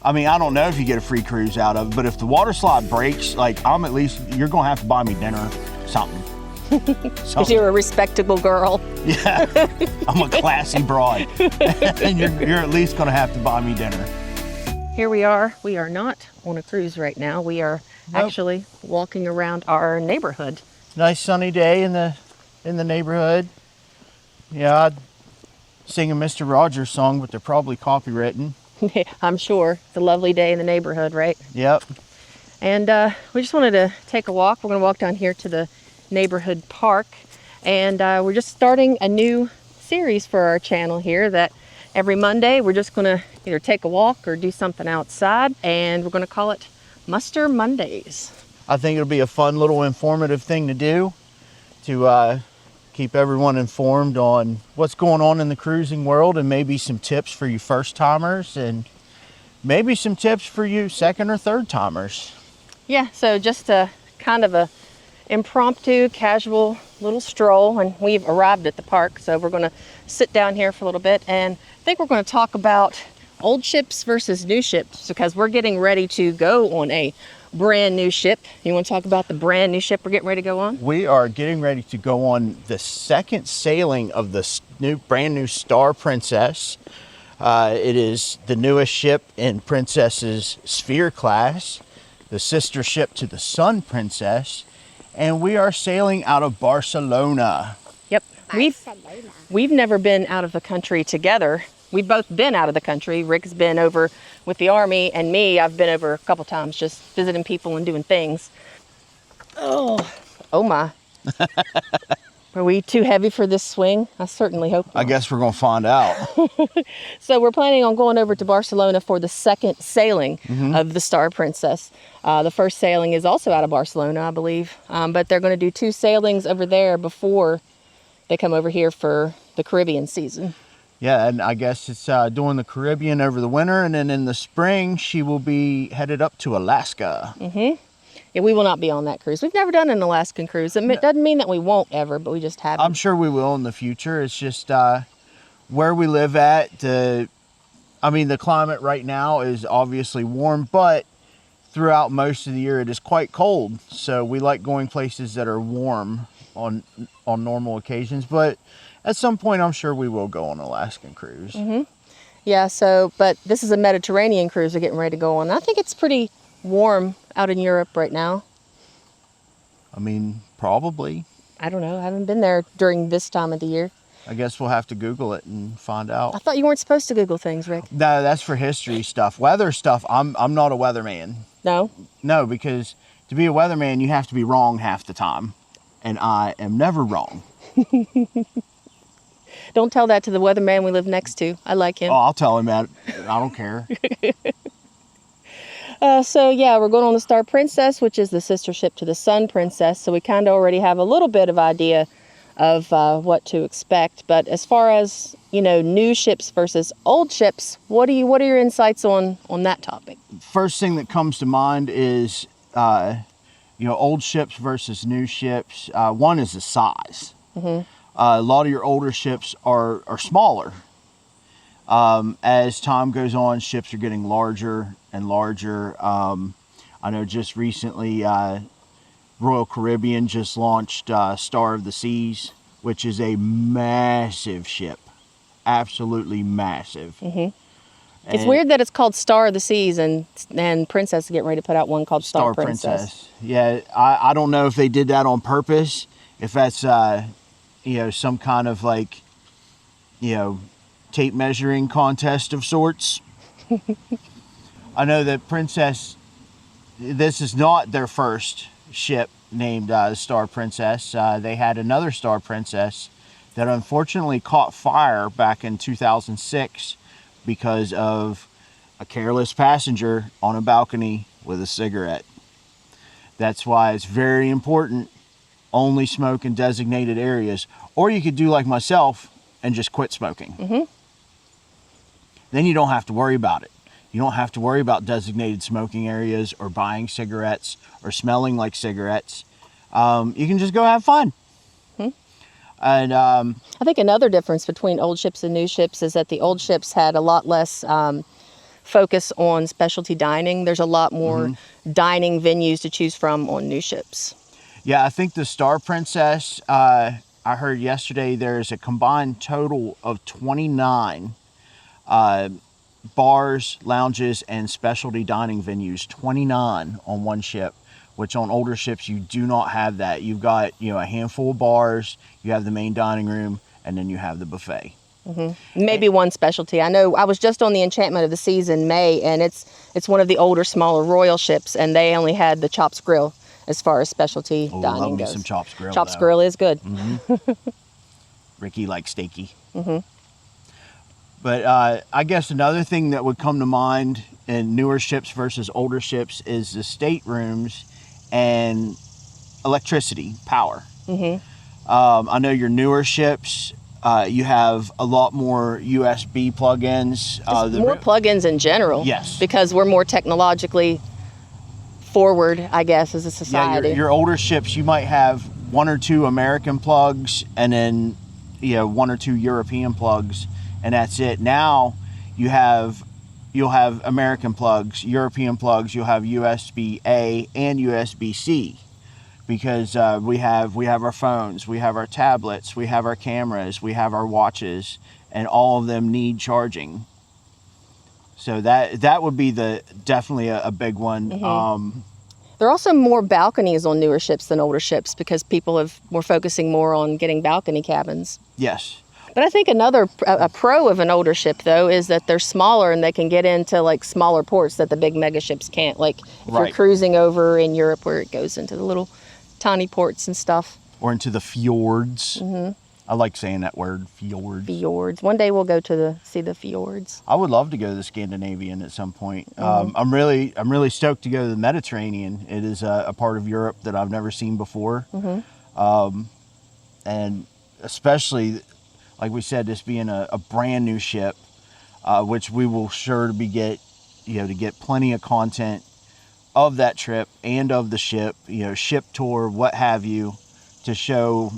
I mean, I don't know if you get a free cruise out of it, but if the water slide breaks, like you're gonna have to buy me dinner, something. Because you're a respectable girl. Yeah, I'm a classy broad. And you're at least gonna have to buy me dinner. Here we are. We are not on a cruise right now. We are actually walking around our neighborhood. Nice sunny day in the neighborhood. Yeah, I'd sing a Mr. Rogers song, but they're probably copywritten. I'm sure. It's a lovely day in the neighborhood, right? Yep. And we just wanted to take a walk. We're going to walk down here to the neighborhood park. And we're just starting a new series for our channel here that every Monday we're just going to either take a walk or do something outside. And we're going to call it Muster Mondays. I think it'll be a fun little informative thing to do to keep everyone informed on what's going on in the cruising world, and maybe some tips for you first timers and maybe some tips for you second or third timers. Yeah, so just a kind of a impromptu, casual little stroll, and we've arrived at the park, so we're going to sit down here for a little bit, and I think we're going to talk about old ships versus new ships, because we're getting ready to go on a brand new ship. You want to talk about the brand new ship we're getting ready to go on? We are getting ready to go on the second sailing of the brand new Star Princess. It is the newest ship in Princess's Sphere class, the sister ship to the Sun Princess, and we are sailing out of Barcelona. Yep. We've never been out of the country together. We've both been out of the country. Rick's been over with the Army, and me, I've been over a couple times just visiting people and doing things. Oh my. Are we too heavy for this swing? I certainly hope not. I guess we're going to find out. So we're planning on going over to Barcelona for the second sailing of the Star Princess. The first sailing is also out of Barcelona, I believe. But they're going to do 2 sailings over there before they come over here for the Caribbean season. Yeah, and I guess it's doing the Caribbean over the winter, and then in the spring, she will be headed up to Alaska. Yeah, we will not be on that cruise. We've never done an Alaskan cruise. It doesn't mean that we won't ever, but we just haven't. I'm sure we will in the future. It's just where we live at. The climate right now is obviously warm, but throughout most of the year, it is quite cold. So we like going places that are warm on normal occasions. But at some point, I'm sure we will go on an Alaskan cruise. Yeah, but this is a Mediterranean cruise we're getting ready to go on. I think it's pretty warm out in Europe right now. I mean, probably. I don't know. I haven't been there during this time of the year. I guess we'll have to Google it and find out. I thought you weren't supposed to Google things, Rick. No, that's for history stuff. Weather stuff, I'm not a weatherman. No? No, because to be a weatherman, you have to be wrong half the time. And I am never wrong. Don't tell that to the weatherman we live next to. I like him. Oh, I'll tell him that. I don't care. So yeah, we're going on the Star Princess, which is the sister ship to the Sun Princess. So we kind of already have a little bit of idea of what to expect. But as far as, new ships versus old ships, what are your insights on that topic? First thing that comes to mind is, old ships versus new ships. One is the size. A lot of your older ships are smaller. As time goes on, ships are getting larger and larger. I know just recently Royal Caribbean just launched Star of the Seas, which is a massive ship. Absolutely massive. It's weird that it's called Star of the Seas and Princess is getting ready to put out one called Star Princess. Yeah, I don't know if they did that on purpose, if that's some kind of tape measuring contest of sorts. I know that Princess, this is not their first ship named Star Princess. They had another Star Princess that unfortunately caught fire back in 2006 because of a careless passenger on a balcony with a cigarette. That's why it's very important, only smoke in designated areas. Or you could do like myself and just quit smoking. Then you don't have to worry about it. You don't have to worry about designated smoking areas or buying cigarettes or smelling like cigarettes. You can just go have fun. And I think another difference between old ships and new ships is that the old ships had a lot less focus on specialty dining. There's a lot more dining venues to choose from on new ships. Yeah, I think the Star Princess, I heard yesterday there's a combined total of 29 bars, lounges, and specialty dining venues. 29 on one ship, which on older ships you do not have that. You've got, you know, a handful of bars, you have the main dining room, and then you have the buffet. Maybe one specialty. I know I was just on the Enchantment of the Seas in May, and it's one of the older, smaller Royal ships, and they only had the Chops Grill as far as specialty Oh, dining love me goes. some Chops Grill. Chops though. Grill is good. Ricky likes steaky. But I guess another thing that would come to mind in newer ships versus older ships is the staterooms and electricity, power. I know your newer ships, you have a lot more USB plug-ins. More plug-ins in general. Yes. Because we're more technologically forward, I guess, as a Yeah, society. your older ships, you might have 1 or 2 American plugs and then, you know, 1 or 2 European plugs, and that's it. Now you'll have American plugs, European plugs, you'll have USB-A and USB-C, because we have our phones, we have our tablets, we have our cameras, we have our watches, and all of them need charging. So that would be definitely a big one. There are also more balconies on newer ships than older ships because people were focusing more on getting balcony cabins. Yes. But I think a pro of an older ship, though, is that they're smaller and they can get into like smaller ports that the big mega ships can't. Like if you're Right. cruising over in Europe where it goes into the little tiny ports and stuff. Or into the fjords. I like saying that word, fjords. Fjords. One day we'll go to see the fjords. I would love to go to the Scandinavian at some point. I'm really stoked to go to the Mediterranean. It is a part of Europe that I've never seen before, and especially, like we said, this being a brand new ship, which we will sure to get plenty of content of that trip and of the ship, ship tour, what have you, to show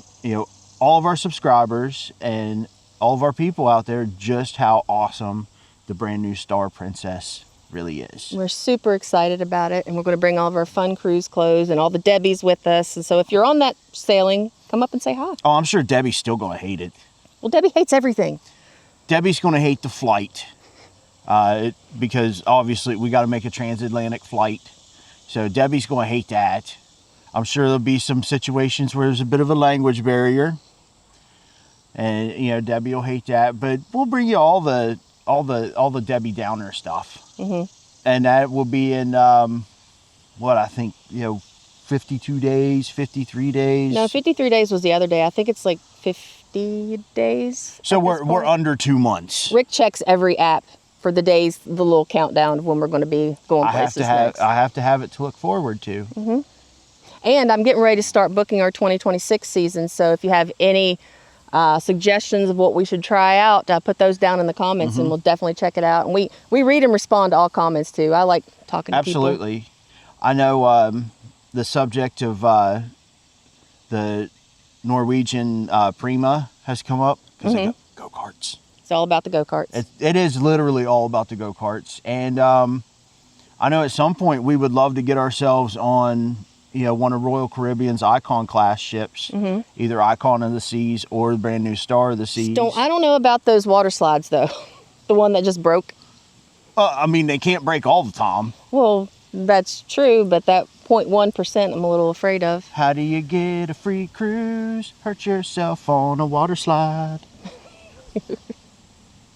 all of our subscribers and all of our people out there just how awesome the brand new Star Princess really is. We're super excited about it, and we're going to bring all of our fun cruise clothes and all the Debbies with us. And so if you're on that sailing, come up and say hi. Oh, I'm sure Debbie's still going to hate it. Well, Debbie hates everything. Debbie's going to hate the flight because obviously we got to make a transatlantic flight. So Debbie's going to hate that. I'm sure there'll be some situations where there's a bit of a language barrier. And Debbie will hate that, but we'll bring you all the Debbie Downer stuff, and that will be in 52 days, 53 days. No, 53 days was the other day. I think it's like 50 days. So we're under 2 months. Rick checks every app for the days, the little countdown of when we're going to be going places next. I have to have it to look forward to. And I'm getting ready to start booking our 2026 season. So if you have any suggestions of what we should try out, put those down in the comments, and we'll definitely check it out. And we read and respond to all comments too. I like talking to people. Absolutely. I know the subject of the Norwegian Prima has come up because they got go-karts. It's all about the go-karts. It is literally all about the go-karts. And I know at some point we would love to get ourselves on one of Royal Caribbean's Icon class ships, either Icon of the Seas or the brand new Star of the Seas. I don't know about those water slides though. The one that just broke. I mean, they can't break all the time. Well, that's true, but that 0.1% I'm a little afraid of. How do you get a free cruise? Hurt yourself on a water slide.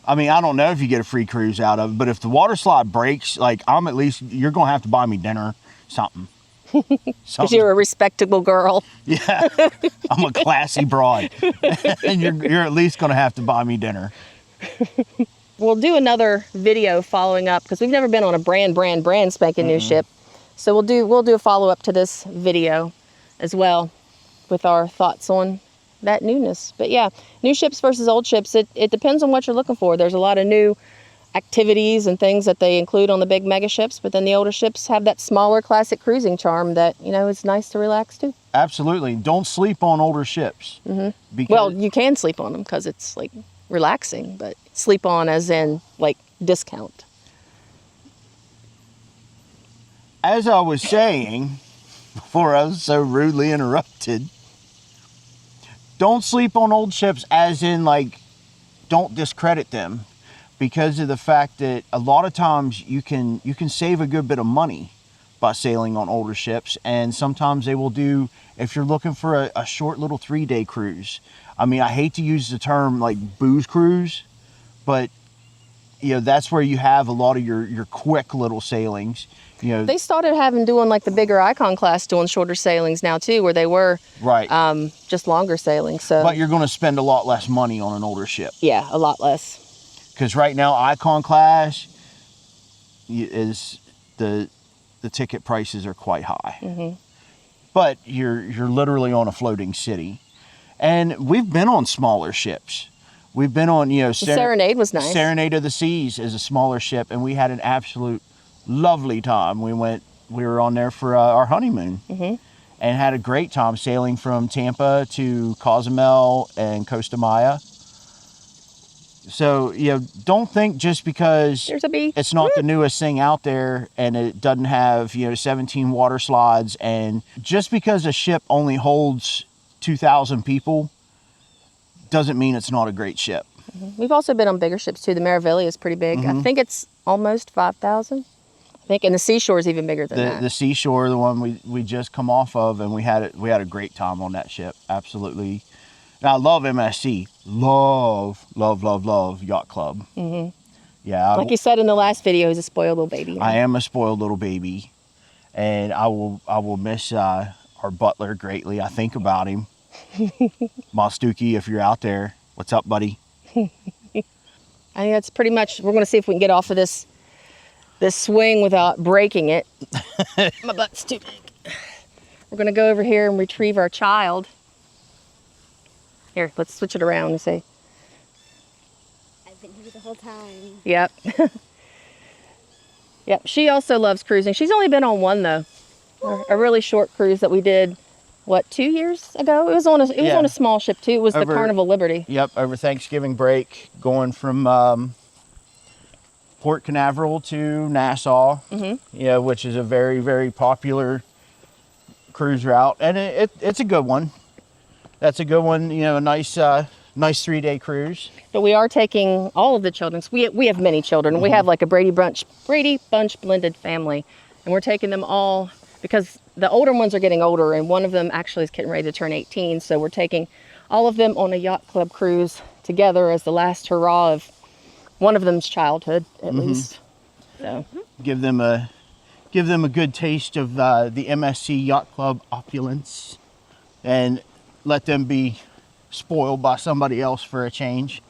I mean, I don't know if you get a free cruise out of it, but if the water slide breaks, you're going to have to buy me dinner, something. Because you're a respectable girl. Yeah, I'm a classy broad. And you're at least going to have to buy me dinner. We'll do another video following up because we've never been on a brand spanking new ship. So we'll do a follow-up to this video as well with our thoughts on that newness. But yeah, new ships versus old ships, it depends on what you're looking for. There's a lot of new activities and things that they include on the big mega ships, but then the older ships have that smaller classic cruising charm that it's nice to relax too. Absolutely. Don't sleep on older ships. Well, you can sleep on them because it's like relaxing, but sleep on as in like discount. as I was saying before I was so rudely interrupted, don't sleep on old ships, as in like, don't discredit them, because of the fact that a lot of times you can save a good bit of money by sailing on older ships. And sometimes they will do, if you're looking for a short little 3-day cruise. I mean, I hate to use the term like booze cruise, but you know, that's where you have a lot of your quick little sailings. You know, They started doing like the bigger Icon class, doing shorter sailings now too, where they were right. just longer sailings. So, but you're going to spend a lot less money on an older ship. yeah, a lot less. Because right now, Icon class is the ticket prices are quite high. Mm-hmm. But you're literally on a floating city, and we've been on smaller ships. We've been on, you know, The Serenade was nice. Serenade of the Seas is a smaller ship, and we had an absolute lovely time. We were on there for our honeymoon, Mm-hmm. and had a great time sailing from Tampa to Cozumel and Costa Maya. So, you know, don't think just because There's a bee. it's not the newest thing out there and it doesn't have, you know, 17 water slides, and just because a ship only holds 2,000 people doesn't mean it's not a great ship. Mm-hmm. We've also been on bigger ships too. The Meraviglia is pretty big. Mm-hmm. I think it's almost 5,000. I think, and the Seashore is even bigger than that. The Seashore, the one we just come off of, and we had a great time on that ship. Absolutely. And I love MSC. Love Yacht Club. Mm-hmm. Yeah. Like you said in the last video, he's a spoiled little baby. You know? I am a spoiled little baby, and I will miss our butler greatly. I think about him. Mastuki, if you're out there, what's up, buddy? I think that's pretty much. We're going to see if we can get off of this swing without breaking it. My butt's too big. We're going to go over here and retrieve our child. Here, let's switch it around and say. I've been here the whole time. Yep. Yep. She also loves cruising. She's only been on one though, a really short cruise that we did. What, 2 years ago? It was on a small ship too. It was the Carnival Liberty. Yep, over Thanksgiving break, going from Port Canaveral to Nassau. Mm-hmm. Yeah, which is a very, very popular cruise route, and it's a good one. That's a good one. You know, a nice 3-day cruise. But we are taking all of the children. So we have many children. Mm-hmm. We have like a Brady Bunch blended family, and we're taking them all because the older ones are getting older, and one of them actually is getting ready to turn 18. So we're taking all of them on a yacht club cruise together as the last hurrah of one of them's childhood, at least. So give them a good taste of the MSC Yacht Club opulence, and let them be spoiled by somebody else for a change.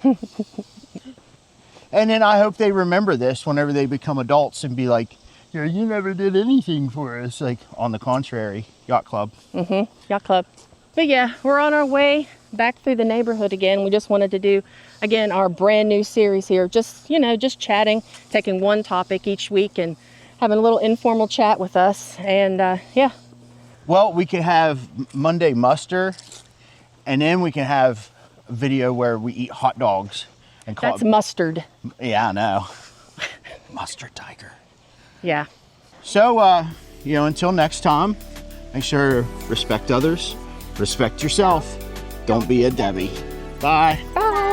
And then I hope they remember this whenever they become adults and be like, "Yeah, you never did anything for us." Like, on the contrary, Yacht Club. Mm-hmm. Yacht Club. But yeah, we're on our way back through the neighborhood again. We just wanted to do, again, our brand new series here. Just, you know, just chatting, taking one topic each week and having a little informal chat with us. And yeah. Well, we could have Monday muster, and then we can have a video where we eat hot dogs and call That's mustard. Yeah, I know. Mustard tiger. Yeah. So, you know, until next time, make sure to respect others, respect yourself. Don't be a Debbie. Bye. Bye.